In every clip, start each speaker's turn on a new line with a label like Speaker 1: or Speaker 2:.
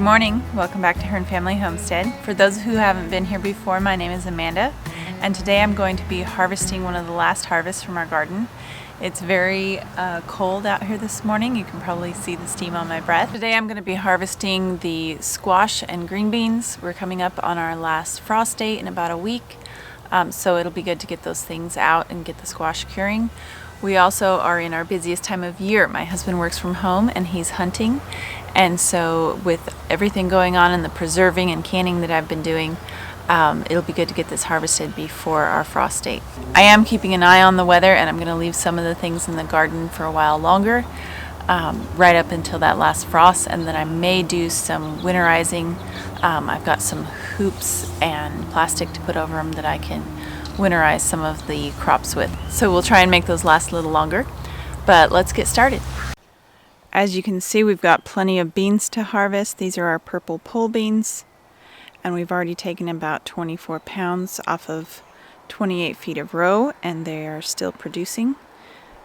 Speaker 1: morning, welcome back to Hearn Family Homestead. For those who haven't been here before, my name is Amanda, and today I'm going to be harvesting one of the last harvests from our garden. It's very cold out here this morning. You can probably see the steam on my breath. Today I'm going to be harvesting the squash and green beans. We're coming up on our last frost date in about a week, so it'll be good to get those things out and get the squash curing. We also are in our busiest time of year. My husband works from home and he's hunting, and so with everything going on and the preserving and canning that I've been doing, it'll be good to get this harvested before our frost date. I am keeping an eye on the weather, and I'm going to leave some of the things in the garden for a while longer, right up until that last frost, and then I may do some winterizing. I've got some hoops and plastic to put over them that I can winterize some of the crops with. So we'll try and make those last a little longer, but let's get started. As you can see, we've got plenty of beans to harvest. These are our purple pole beans, and we've already taken about 24 pounds off of 28 feet of row, and they are still producing.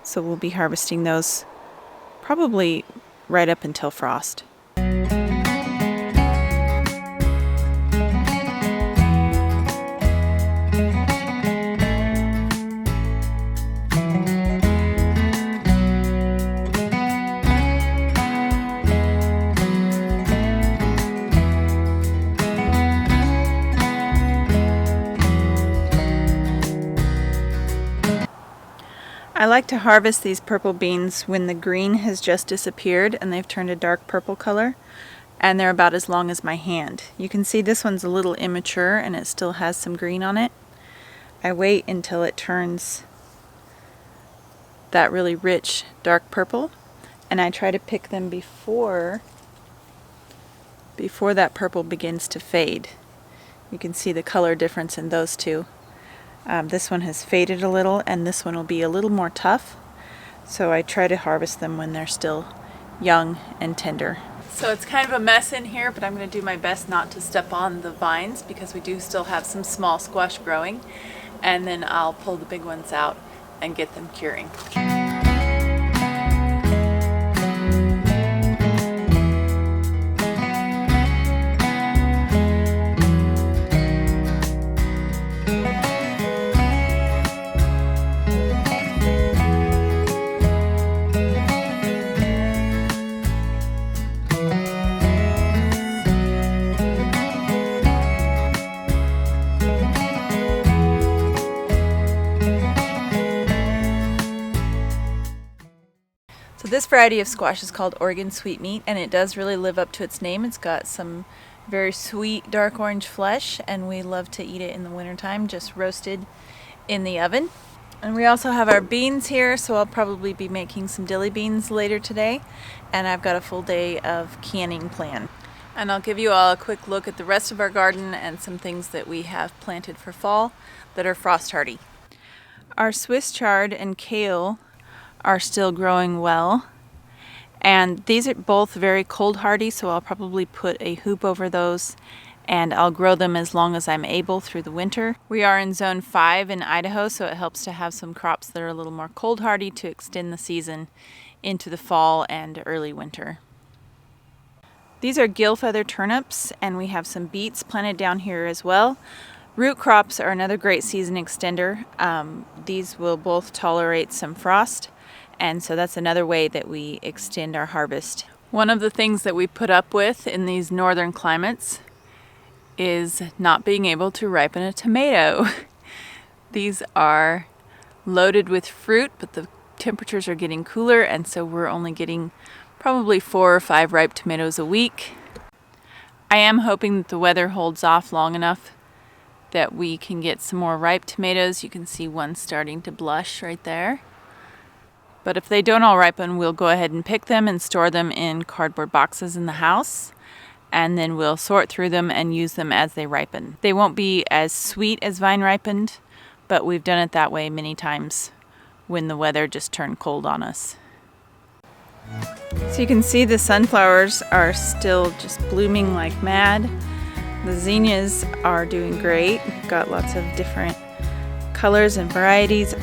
Speaker 1: So we'll be harvesting those probably right up until frost. I like to harvest these purple beans when the green has just disappeared and they've turned a dark purple color, and they're about as long as my hand. You can see this one's a little immature and it still has some green on it. I wait until it turns that really rich dark purple, and I try to pick them before that purple begins to fade. You can see the color difference in those two. This one has faded a little, and this one will be a little more tough. So I try to harvest them when they're still young and tender. So it's kind of a mess in here, but I'm going to do my best not to step on the vines because we do still have some small squash growing. And then I'll pull the big ones out and get them curing. So this variety of squash is called Oregon Sweet Meat, and it does really live up to its name. It's got some very sweet dark orange flesh, and we love to eat it in the wintertime, just roasted in the oven. And we also have our beans here, so I'll probably be making some dilly beans later today, and I've got a full day of canning planned. And I'll give you all a quick look at the rest of our garden and some things that we have planted for fall that are frost hardy. Our Swiss chard and kale are still growing well, and these are both very cold hardy, so I'll probably put a hoop over those and I'll grow them as long as I'm able through the winter. We are in zone 5 in Idaho, so it helps to have some crops that are a little more cold hardy to extend the season into the fall and early winter. These are gill feather turnips, and we have some beets planted down here as well. Root crops are another great season extender. These will both tolerate some frost, and so that's another way that we extend our harvest. One of the things that we put up with in these northern climates is not being able to ripen a tomato. These are loaded with fruit, but the temperatures are getting cooler, and so we're only getting probably 4 or 5 ripe tomatoes a week. I am hoping that the weather holds off long enough that we can get some more ripe tomatoes. You can see one starting to blush right there. But if they don't all ripen, we'll go ahead and pick them and store them in cardboard boxes in the house, and then we'll sort through them and use them as they ripen. They won't be as sweet as vine ripened, but we've done it that way many times when the weather just turned cold on us. So you can see the sunflowers are still just blooming like mad. The zinnias are doing great. We've got lots of different colors and varieties.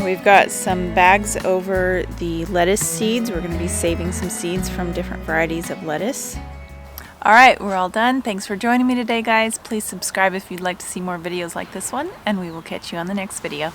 Speaker 1: And we've got some bags over the lettuce seeds. We're going to be saving some seeds from different varieties of lettuce. Alright, we're all done. Thanks for joining me today, guys. Please subscribe if you'd like to see more videos like this one, and we will catch you on the next video.